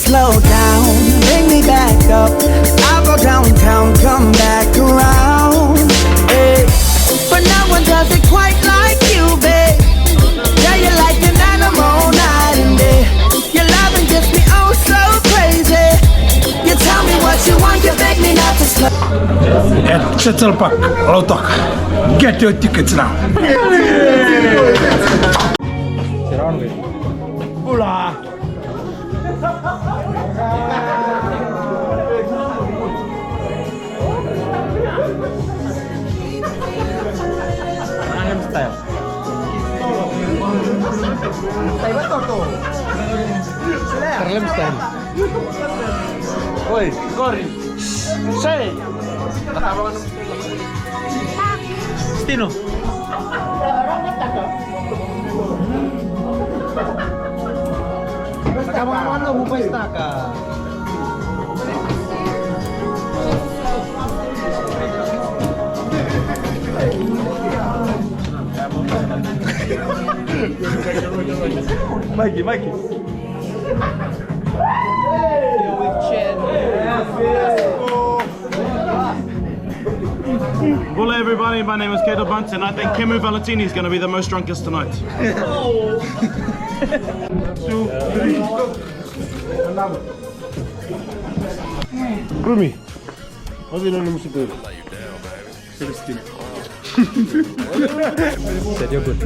slow down, bring me back up. I'll go downtown, come back around. Hey. But no one does it quite like you, babe. Yeah, you're like an animal night and day. Your loving gets me oh so crazy. You tell me what you want, you beg me not to slow. At Central Park, Lotok. Get your tickets now. Hola. Gangnam Style. Gangnam Style. Oi, sorry. Say. Stino. Kamu mau pesta kah? Mikey. Hello everybody, my name is Kato Bunt and I think Kemu Valentini is going to be the most drunkest tonight. 2, 3, go! Rumi. Wat wil je nou moeten doen? Said you're good.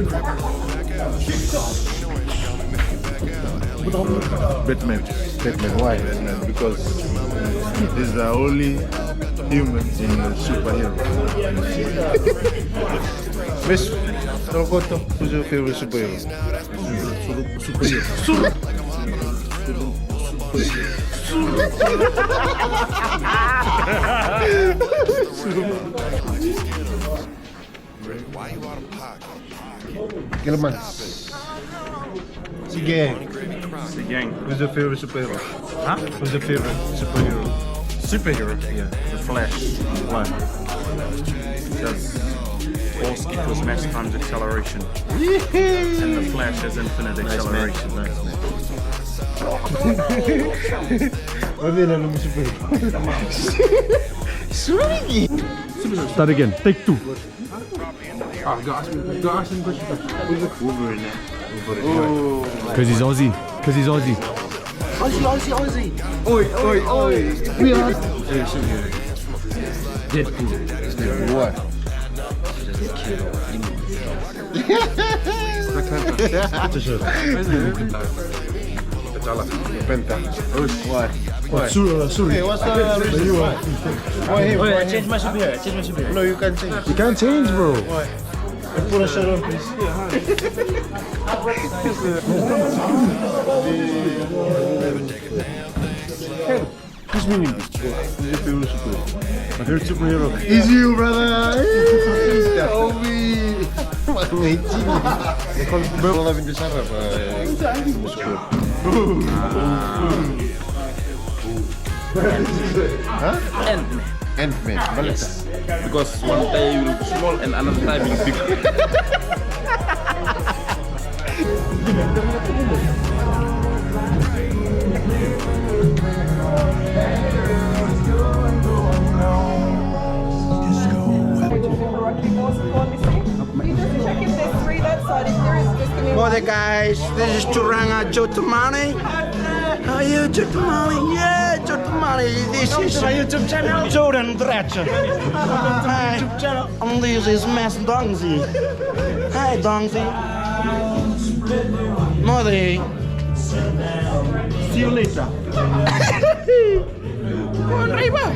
Batman. Why? Batman. Because he's the only human in a superhero. Miss Roboto, who's your favorite superhero? Gilman. Gang. The gang. Who's your favorite superhero? Huh? Who's your favorite superhero? Superhero? Yeah. The Flash. Why? Because force equals mass times acceleration. And the Flash has infinite acceleration. Wat wil je nou superhero? Start again. Take 2. Because he's Aussie. Aussie. Oi. We are. Deadpool. What? Penta. Why? Sorry. Hey, what's the Why him? I changed my superhero. No, you can't change. You can't change, bro. Why? Put a shirt on, please. Who's meaning this? Who's your favorite superhero? My favorite superhero. Is you, brother. Obi. Bro, love in the Sarah. Ant-Man. Ant-Man. Yes. Because one day you look small and another time you look big. Morning guys, this is Turanga Jotamani. How are you, Jotamani? Yeah, Jotamani. This is my YouTube channel. Jordan Dratcher. Hi, and this is Mass Dongzi. Hi, Dongzi. Mother. See you later. Come on, Reba.